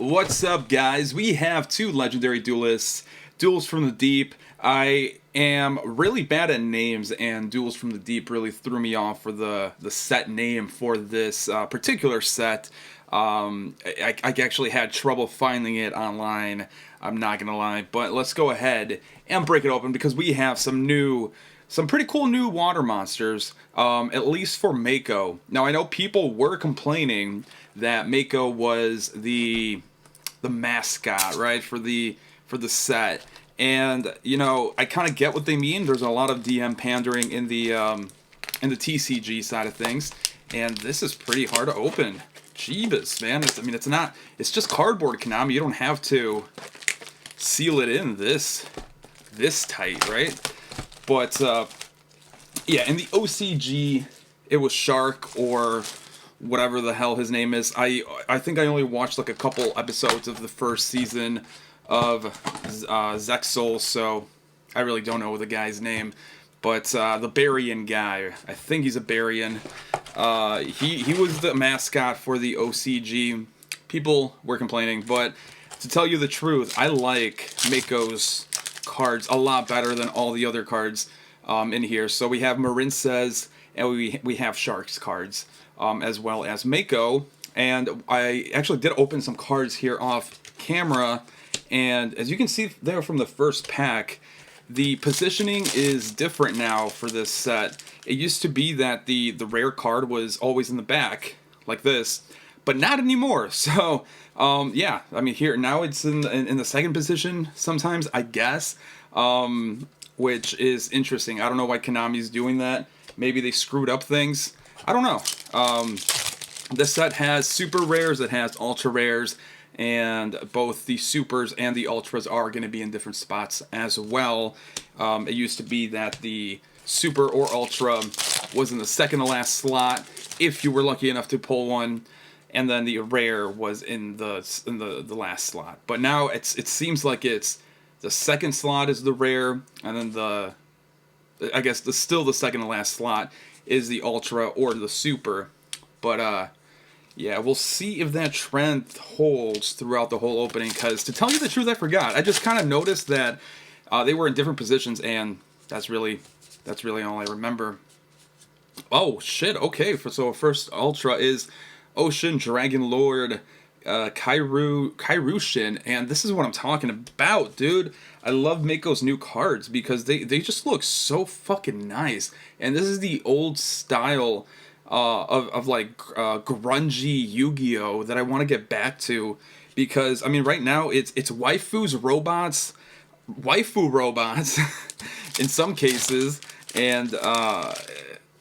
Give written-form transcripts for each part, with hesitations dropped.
What's up, guys? We have two legendary duelists, Duels from the Deep. I am really bad at names, and Duels from the Deep really threw me off for the set name for this particular set. I actually had trouble finding it online, I'm not gonna lie, but let's go ahead and break it open because we have some pretty cool new water monsters, at least for Mako. Now, I know people were complaining that Mako was the mascot, right, for the set, and you know, I kind of get what they mean. There's a lot of DM pandering in the TCG side of things, and this is pretty hard to open. Jeebus, man! It's just cardboard, Konami. You don't have to seal it in this tight, right? But yeah, in the OCG, it was Shark or whatever the hell his name is. I think I only watched like a couple episodes of the first season of 𝗦𝗦𝗣𝗣𝗥𝗧, so I really don't know the guy's name. But the Barian guy, I think he's a Barian. He was the mascot for the OCG. People were complaining, but to tell you the truth, I like Mako's cards a lot better than all the other cards in here. So we have Marinces and we have Sharks cards, as well as Mako. And I actually did open some cards here off camera, and as you can see there from the first pack, the positioning is different now for this set. It used to be that the rare card was always in the back, like this, but not anymore. So, yeah, I mean, here, now it's in the second position sometimes, I guess, which is interesting. I don't know why Konami's doing that. Maybe they screwed up things. I don't know. This set has super rares, it has ultra rares, and both the supers and the ultras are going to be in different spots as well. It used to be that the super or ultra was in the second to last slot if you were lucky enough to pull one, and then the rare was in the last slot. But now it seems like it's the second slot is the rare, and then I guess still the second to last slot is the ultra or the super. But yeah, we'll see if that trend holds throughout the whole opening, because to tell you the truth, I forgot. I just kind of noticed that they were in different positions, and that's really all I remember. Oh shit! Okay, so first ultra is Ocean Dragon Lord 𝗦𝗦𝗖𝗛𝗓, and this is what I'm talking about, dude. I love Mako's new cards because they just look so fucking nice, and this is the old style of like grungy Yu-Gi-Oh that I want to get back to, because I mean right now it's waifu robots in some cases, and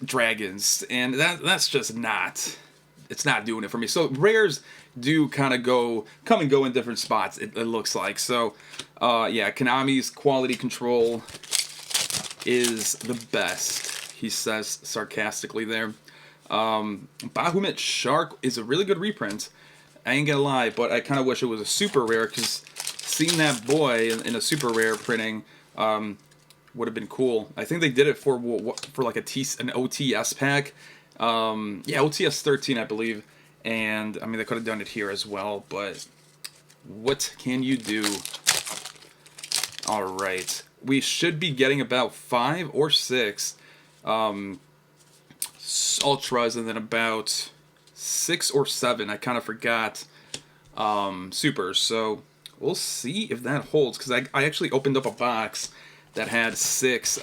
dragons, and that's just not, it's not doing it for me. So rares do kind of come and go in different spots, it looks like. So yeah, Konami's quality control is the best, he says sarcastically there. Bahamut Shark is a really good reprint, I ain't gonna lie, but I kind of wish it was a super rare, because seeing that boy in a super rare printing would have been cool. I think they did it for like an OTS pack, yeah, OTS 13 I believe, and I mean they could have done it here as well, but what can you do? Alright, we should be getting about 5 or 6 ultras, and then about 6 or 7, I kind of forgot, supers. So we'll see if that holds, because I actually opened up a box that had 6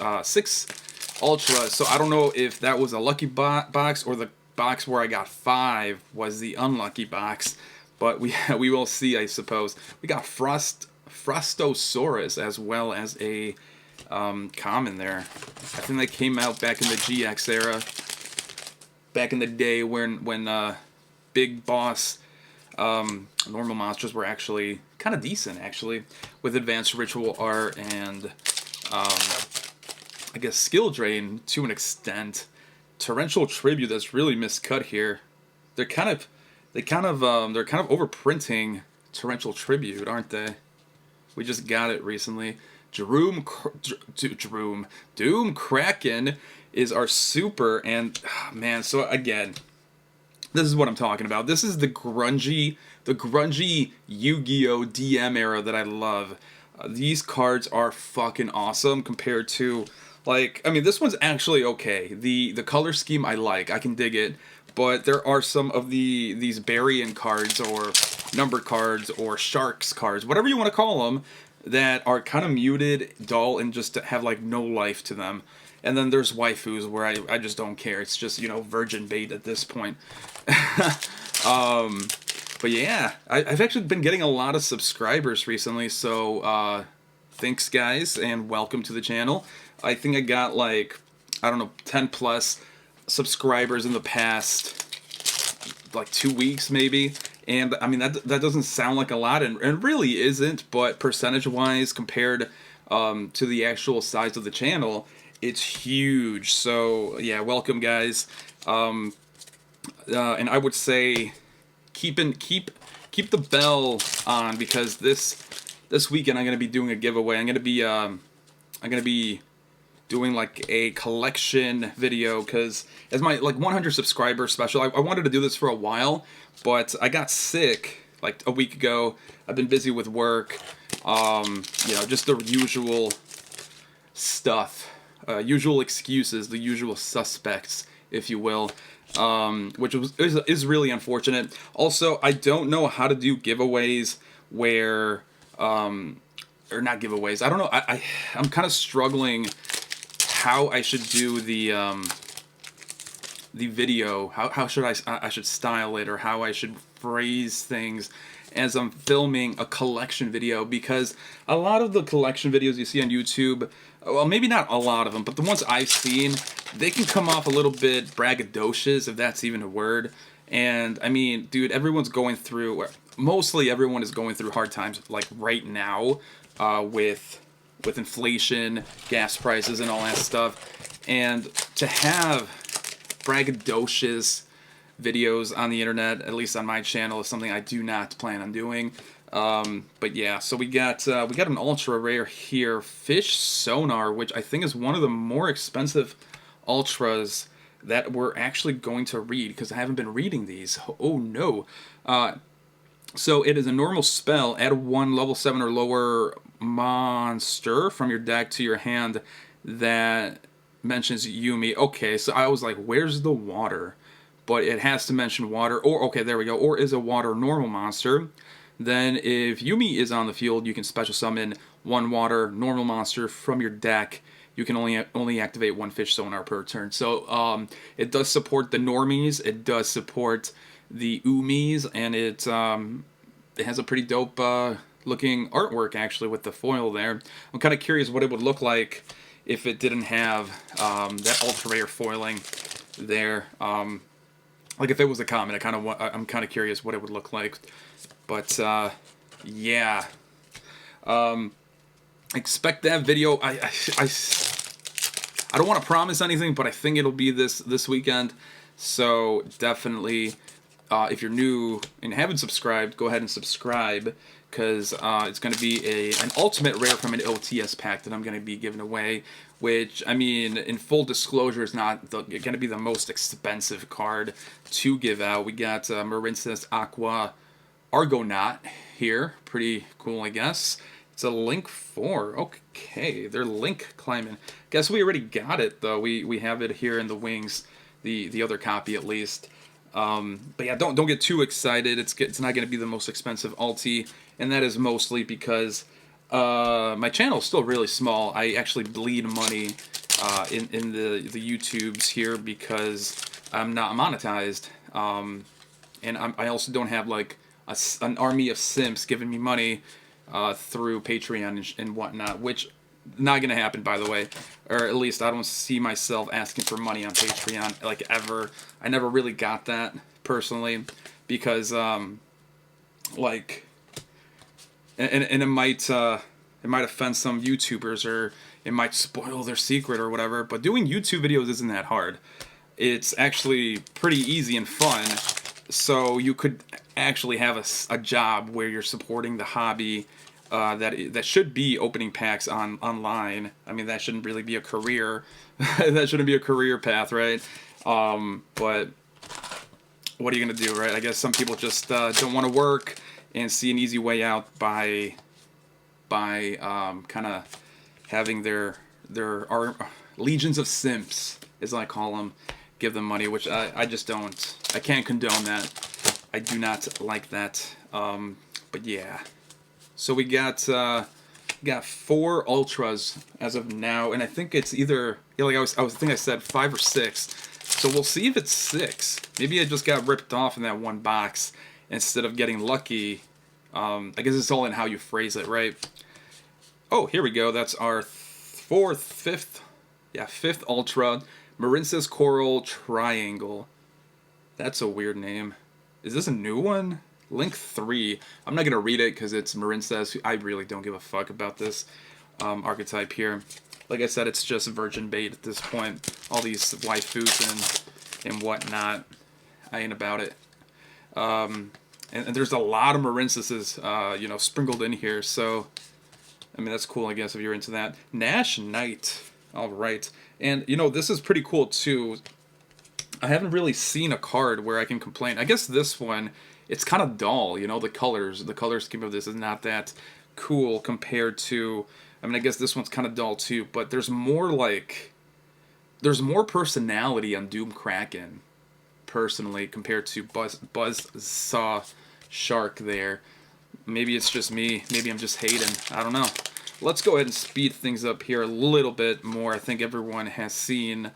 ultras, so I don't know if that was a lucky box or the box where I got 5 was the unlucky box, but we will see, I suppose. We got Frostosaurus as well as a common there. I think they came out back in the GX era, back in the day when big boss normal monsters were actually kind of decent, actually, with advanced ritual art and I guess skill drain to an extent. Torrential Tribute, that's really miscut here. They're kind of overprinting Torrential Tribute, aren't they? We just got it recently. Doom Kraken is our super, and man, so again, This is what I'm talking about. This is the grungy Yu-Gi-Oh DM era that I love. These cards are fucking awesome compared to, like, I mean, this one's actually okay. The color scheme I like, I can dig it, but there are some of these Barian cards or number cards or sharks cards, whatever you want to call them, that are kind of muted, dull, and just have like no life to them. And then there's waifus where I just don't care. It's just, you know, virgin bait at this point. But yeah, I've actually been getting a lot of subscribers recently, so thanks guys, and welcome to the channel. I think I got like, I don't know, 10 plus subscribers in the past like 2 weeks maybe. And I mean, that doesn't sound like a lot, and really isn't, but percentage-wise compared to the actual size of the channel, it's huge. So yeah, welcome guys. And I would say keep the bell on, because this weekend I'm gonna be doing a giveaway. I'm gonna be doing like a collection video, because as my like 100 subscriber special, I wanted to do this for a while, but I got sick like a week ago. I've been busy with work, you know, just the usual stuff, usual excuses, the usual suspects, if you will, which is really unfortunate. Also, I don't know how to do giveaways where, or not giveaways, I don't know, I'm kind of struggling how I should do the video, how should I should style it, or how I should phrase things as I'm filming a collection video, because a lot of the collection videos you see on YouTube, well, maybe not a lot of them, but the ones I've seen, they can come off a little bit braggadocious, if that's even a word. And I mean, dude, everyone's going through, mostly everyone is going through hard times like right now, with inflation, gas prices, and all that stuff. And to have braggadocious videos on the internet, at least on my channel, is something I do not plan on doing. But yeah, so we got an ultra rare here, Fish Sonar, which I think is one of the more expensive ultras that we're actually going to read, because I haven't been reading these. Oh no. So it is a normal spell. Add one level 7 or lower monster from your deck to your hand that mentions Yuumi. Okay, so I was like, where's the water? But it has to mention water, or okay, there we go, or is a water normal monster. Then if Yuumi is on the field, you can special summon one water normal monster from your deck. You can only activate one Fish Sonar per turn. So it does support the normies, it does support the Umis, and it has a pretty dope looking artwork actually with the foil there. I'm kind of curious what it would look like if it didn't have that ultra rare foiling there. Like if it was a common, I'm kind of curious what it would look like. But yeah, expect that video. I don't want to promise anything, but I think it'll be this weekend. So definitely, if you're new and haven't subscribed, go ahead and subscribe, because it's going to be an ultimate rare from an OTS pack that I'm going to be giving away, which, I mean, in full disclosure, is not going to be the most expensive card to give out. We got Marinces 𝗦𝗦𝗣𝗥𝗧 here. Pretty cool, I guess. It's a Link 4. Okay, they're Link climbing. Guess we already got it, though. We have it here in the wings, the other copy at least. But yeah, don't get too excited. It's not going to be the most expensive ulti, and that is mostly because my channel is still really small. I actually bleed money in the YouTubes here because I'm not monetized, and I also don't have like an army of simps giving me money through Patreon and whatnot, which not gonna happen, by the way, or at least I don't see myself asking for money on Patreon like ever. I never really got that personally, because like, and it might offend some YouTubers, or it might spoil their secret or whatever. But doing YouTube videos isn't that hard. It's actually pretty easy and fun. So you could actually have a job where you're supporting the hobby. That should be opening packs online. I mean, that shouldn't really be a career. That shouldn't be a career path, right? But what are you gonna do, right? I guess some people just don't want to work and see an easy way out by kind of having their legions of simps, as I call them, give them money, which I just don't. I can't condone that. I do not like that. But yeah. So we got 4 ultras as of now, and I think it's either, yeah, like I think I said 5 or 6. So we'll see if it's 6. Maybe I just got ripped off in that one box instead of getting lucky. I guess it's all in how you phrase it, right? Oh, here we go. That's our fifth ultra, Marinces Coral Triangle. That's a weird name. Is this a new one? Link 3. I'm not gonna read it because it's Marinces. I really don't give a fuck about this archetype here. Like I said, it's just virgin bait at this point. All these waifus and whatnot. I ain't about it. And there's a lot of Marinces, you know, sprinkled in here. So, I mean, that's cool, I guess, if you're into that. Nash Knight. All right. And, you know, this is pretty cool, too. I haven't really seen a card where I can complain. I guess this one, it's kind of dull, you know, the color scheme of this is not that cool compared to, I mean, I guess this one's kind of dull, too, but there's more, like, there's more personality on Doom Kraken, personally, compared to Buzzsaw Shark there. Maybe it's just me. Maybe I'm just hating. I don't know. Let's go ahead and speed things up here a little bit more. I think everyone has seen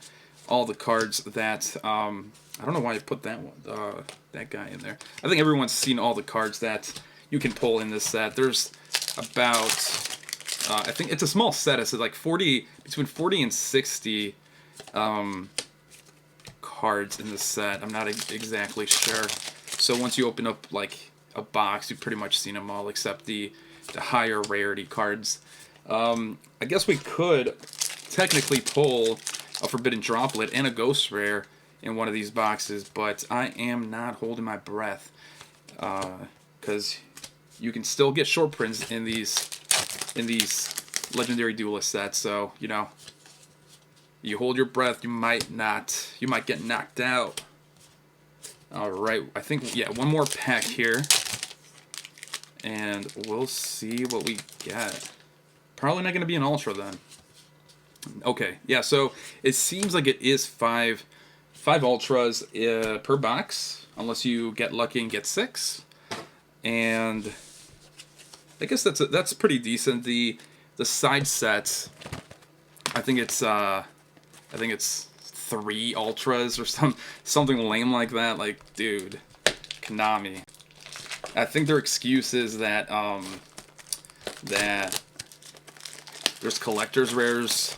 all the cards that, I don't know why I put that one, that guy in there. I think everyone's seen all the cards that you can pull in this set. There's about, I think it's a small set. It's like between 40 and 60 cards in this set. I'm not exactly sure. So once you open up like a box, you've pretty much seen them all except the higher rarity cards. I guess we could technically pull a Forbidden Droplet and a Ghost Rare in one of these boxes, but I am not holding my breath because you can still get short prints in these Legendary Duelist sets. So, you know, you hold your breath, you might get knocked out. All right, I think, yeah, one more pack here, and we'll see what we get. Probably not going to be an Ultra then. Okay, yeah, so it seems like it is five Ultras per box, unless you get lucky and get 6. And I guess that's pretty decent. The side sets, I think it's 3 Ultras or something lame like that. Like, dude, Konami. I think their excuse is that that there's collector's rares,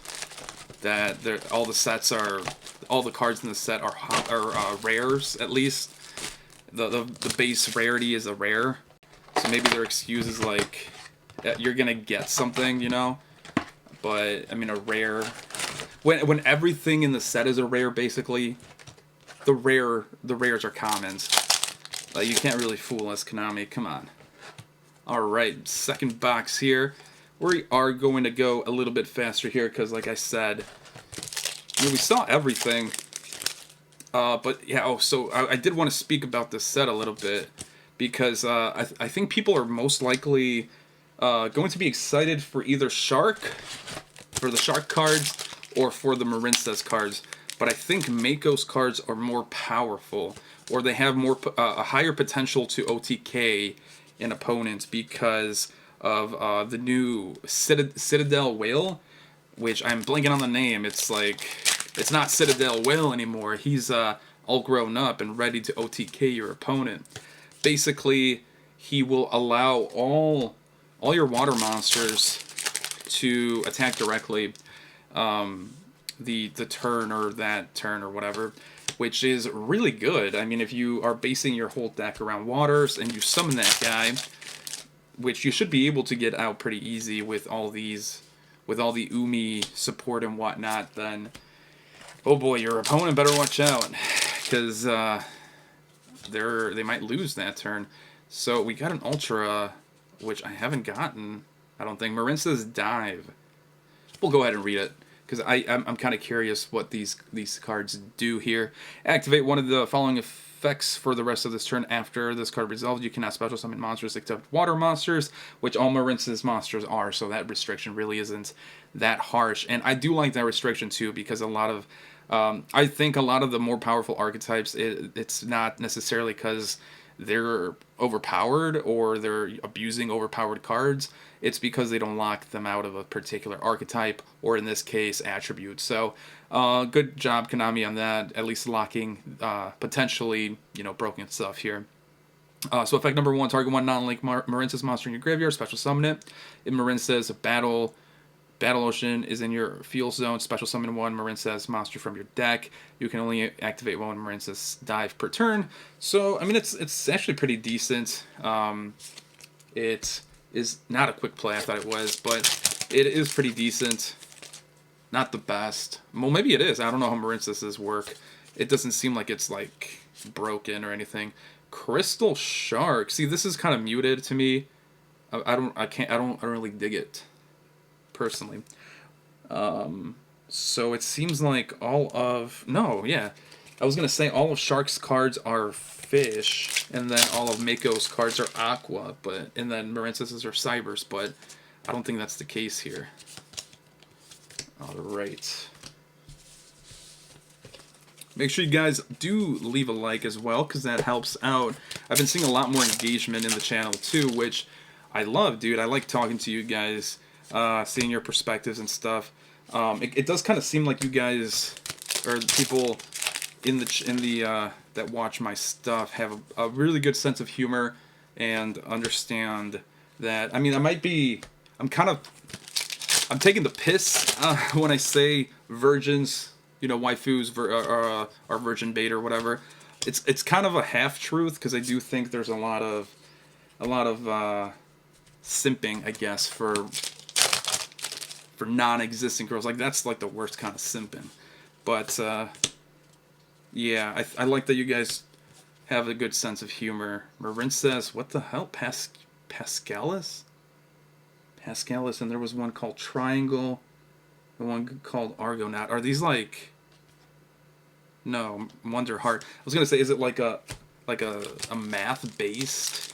that all the cards in the set are rares, at least. The base rarity is a rare. So maybe their excuse is like, you're gonna get something, you know? But, I mean, a rare, when everything in the set is a rare, basically, the rares are commons. Like, you can't really fool us, Konami. Come on. Alright, second box here. We are going to go a little bit faster here because, like I said, you know, we saw everything. But, yeah, so I did want to speak about this set a little bit because I think people are most likely going to be excited for either for the Shark cards, or for the Marinces cards. But I think Mako's cards are more powerful, or they have a higher potential to OTK an opponent because of the new 𝗦𝗏𝗧𝗏𝗏, which I'm blanking on the name. It's like, it's not 𝗦𝗏𝗏𝗏 anymore. He's all grown up and ready to OTK your opponent. Basically, he will allow all your water monsters to attack directly the turn or that turn or whatever, which is really good. I mean, if you are basing your whole deck around waters and you summon that guy, which you should be able to get out pretty easy with all the Umi support and whatnot, then oh boy, your opponent better watch out, because they might lose that turn. So we got an Ultra, which I haven't gotten, I don't think. Marinces Dive. We'll go ahead and read it, because I'm kind of curious what these cards do here. Activate one of the following effects for the rest of this turn. After this card resolves, you cannot special summon monsters except water monsters, which all Marinces monsters are, so that restriction really isn't that harsh. And I do like that restriction too, because a lot of I think a lot of the more powerful archetypes, it's not necessarily because they're overpowered or they're abusing overpowered cards. It's because they don't lock them out of a particular archetype, or in this case, attribute. So, good job, Konami, on that. At least locking potentially, broken stuff here. So effect number 1, target one non-link Marinces monster in your graveyard, special summon it. If Marinces Battle Ocean is in your field zone, special summon one Marinces monster from your deck. You can only activate one Marinces dive per turn. So, I mean, it's actually pretty decent. It is not a quick play, I thought it was, but it is pretty decent. Not the best. Well, maybe it is. I don't know how Marinces work. It doesn't seem like it's, like, broken or anything. Crystal Shark. See, this is kind of muted to me. I don't really dig it, personally. So it seems like all of... No, yeah. I was going to say all of Shark's cards are fish, and then all of Mako's cards are aqua, and then Marinces are cybers, but I don't think that's the case here. Alright. Make sure you guys do leave a like as well, because that helps out. I've been seeing a lot more engagement in the channel too, which I love, dude. I like talking to you guys, seeing your perspectives and stuff. It does kind of seem like you guys, or people in the that watch my stuff, have a really good sense of humor and understand that. I mean, I'm taking the piss when I say virgins, waifus are virgin bait or whatever. It's kind of a half truth, because I do think there's a lot of simping, I guess, for non-existent girls. Like, that's like the worst kind of simping. But yeah, I like that you guys have a good sense of humor. Marinces, what the hell? Pascalis, and there was one called Triangle, the one called Argonaut. Are these like... No, Wonder Heart. I was gonna say, is it like a math-based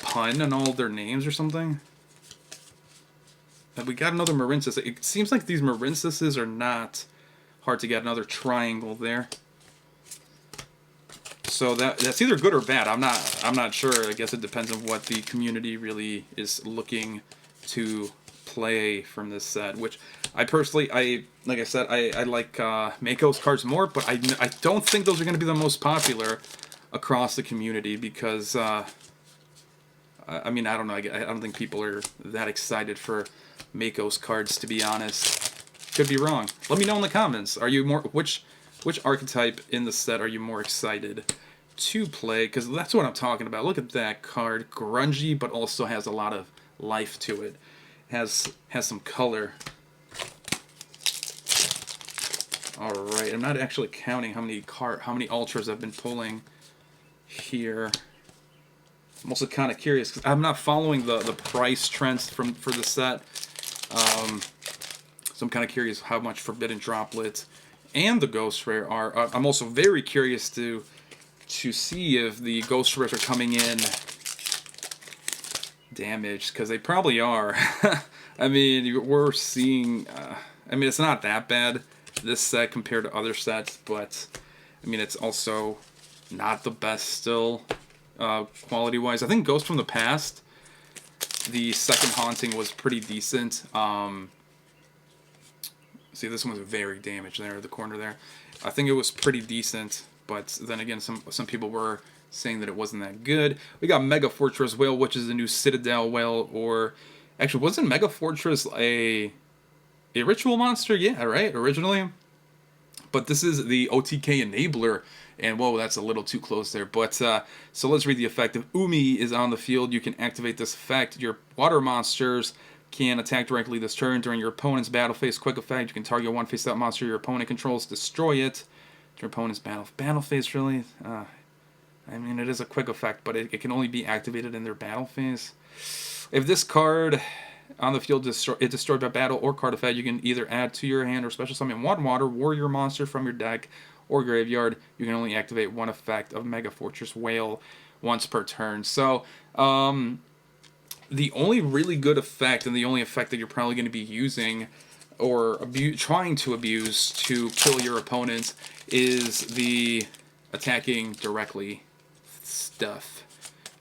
pun on all of their names or something? But we got another Marinces. It seems like these Marinces are not hard to get. Another Triangle there. So that's either good or bad. I'm not sure. I guess it depends on what the community really is looking to play from this set. Which I personally, like I said, I like Mako's cards more, but I don't think those are going to be the most popular across the community, because I mean, I don't know. I don't think people are that excited for Mako's cards, to be honest. Could be wrong. Let me know in the comments. Are you more which archetype in the set are you more excited to play? Because that's what I'm talking about. Look at that card, grungy, but also has a lot of life to it. Has some color. All right, I'm not actually counting how many ultras I've been pulling here. I'm also kind of curious, because I'm not following the price trends for the set. So I'm kind of curious how much Forbidden Droplet and the Ghost Rare are. I'm also very curious to see if the Ghost Rares are coming in damaged, because they probably are. I mean, we're seeing... I mean, it's not that bad, this set, compared to other sets, but I mean, it's also not the best still, quality-wise. I think Ghost from the Past, the second Haunting, was pretty decent. See, this one was very damaged there, the corner there. I think it was pretty decent, but then again, some people were saying that it wasn't that good. We got Mega Fortress Whale, which is a new Citadel Whale, or... Actually, wasn't Mega Fortress a ritual monster? Yeah, right, originally? But this is the OTK enabler, and whoa, that's a little too close there. But, so let's read the effect. If Umi is on the field, you can activate this effect. Your water monsters can attack directly this turn. During your opponent's battle phase, quick effect, you can target one face-up monster your opponent controls, destroy it. Your opponent's battle phase, really? I mean, it is a quick effect, but it can only be activated in their battle phase. If this card on the field is destroyed by battle or card effect, you can either add to your hand or special summon one water warrior monster from your deck, or graveyard, you can only activate one effect of Mega Fortress Whale once per turn. So, the only really good effect, and the only effect that you're probably going to be using or trying to abuse to kill your opponent, is the attacking directly stuff.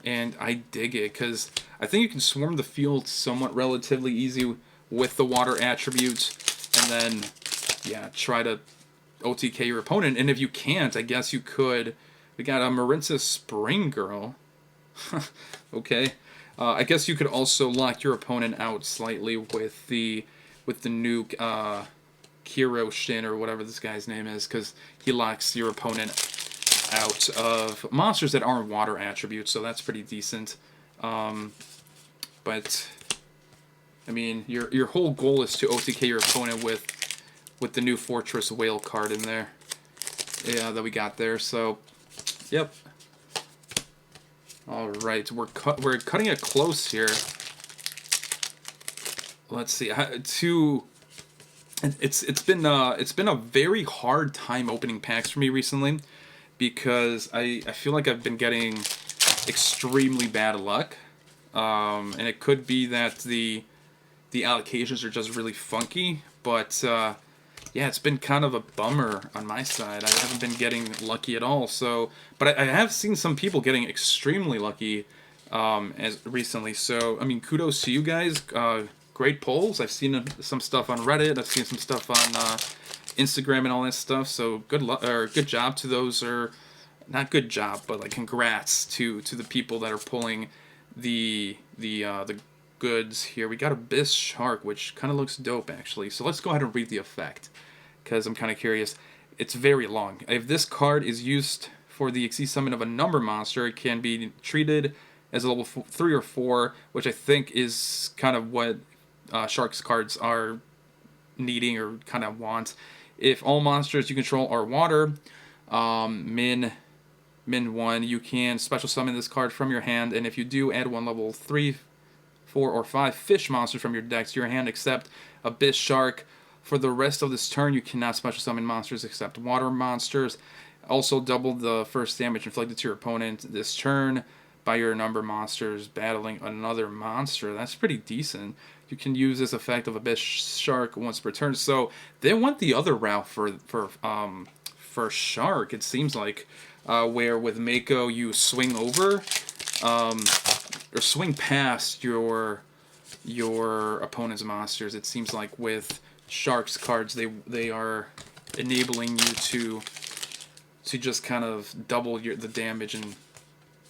And I dig it, because I think you can swarm the field somewhat relatively easy with the water attributes, and then, yeah, try to OTK your opponent. And if you can't, I guess you could. We got a Marinces Spring Girl. Okay. I guess you could also lock your opponent out slightly with the new 𝗦𝗦𝗧𝗏, or whatever this guy's name is, because he locks your opponent out of monsters that aren't water attributes, so that's pretty decent. But I mean, your whole goal is to OTK your opponent with the new Fortress Whale card in there, yeah, that we got there. So, yep. All right, we're cutting it close here. Let's see. It's been a very hard time opening packs for me recently, because I feel like I've been getting extremely bad luck, and it could be that the allocations are just really funky, but yeah, it's been kind of a bummer on my side. I haven't been getting lucky at all. So, but I have seen some people getting extremely lucky as recently. So, I mean, kudos to you guys. Great polls. I've seen some stuff on Reddit. I've seen some stuff on Instagram and all that stuff. So good job to those, or not good job, but like congrats to the people that are pulling the goods here. We got Abyss Shark, which kind of looks dope actually. So let's go ahead and read the effect, because I'm kind of curious. It's very long. If this card is used for the Xyz summon of a number monster, it can be treated as a level 3 or 4, which I think is kind of what Shark's cards are needing or kind of want. If all monsters you control are water, min 1, you can special summon this card from your hand, and if you do, add one level 3, 4, or 5 fish monsters from your deck to your hand, except Abyss Shark. For the rest of this turn, you cannot special summon monsters except water monsters. Also, double the first damage inflicted to your opponent this turn by your number monsters battling another monster. That's pretty decent. You can use this effect of Abyss Shark once per turn. So they went the other route for Shark, it seems like, where with Mako you swing over, or swing past your opponent's monsters. It seems like with Shark's cards, they are enabling you to just kind of double the damage and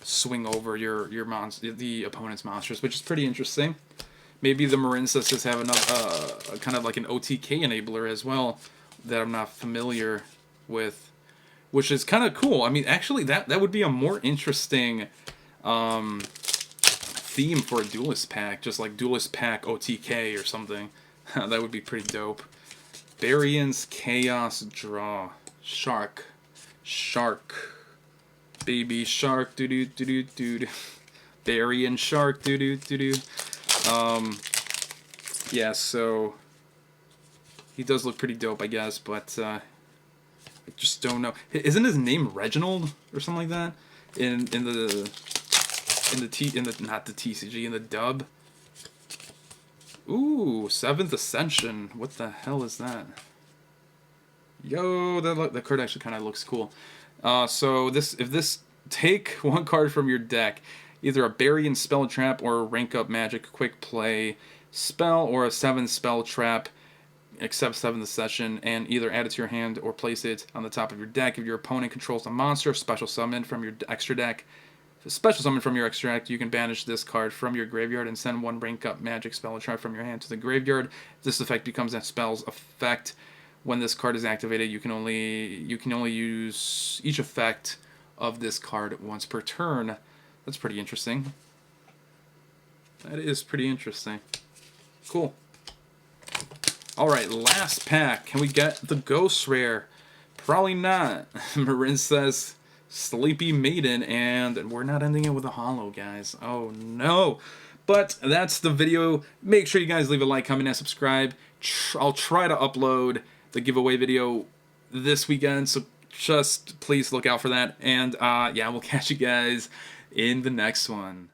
swing over the opponent's monsters, which is pretty interesting. Maybe the Marinces have another kind of like an OTK enabler as well that I'm not familiar with, which is kind of cool. I mean, actually, that would be a more interesting theme for a Duelist pack, just like Duelist pack OTK or something. That would be pretty dope. 𝗦𝗦𝗣𝗏𝗔𝗟. Shark. Baby shark, doo doo doo doo doo. Baryon Shark, doo doo doo doo. Yeah, so he does look pretty dope, I guess, but I just don't know. Isn't his name Reginald or something like that in the not the TCG, in the dub? Ooh, 7th Ascension. What the hell is that? Yo, that card actually kind of looks cool. So if this take one card from your deck, either a Baryon spell trap or a rank up magic quick play spell, or a 7th spell trap, except 7th Ascension, and either add it to your hand or place it on the top of your deck. If your opponent controls a monster, special summon from your extra deck. Special summon from your extra deck, you can banish this card from your graveyard and send one rank up magic spell trap from your hand to the graveyard. This effect becomes that spell's effect. When this card is activated, you can only use each effect of this card once per turn. That's pretty interesting. That is pretty interesting. Cool. Alright, last pack. Can we get the Ghost Rare? Probably not. Marinces Sleepy Maiden, and we're not ending it with a holo, guys. Oh no. But that's the video. Make sure you guys leave a like, comment, and subscribe. I'll try to upload the giveaway video this weekend, so just please look out for that. And yeah, we'll catch you guys in the next one.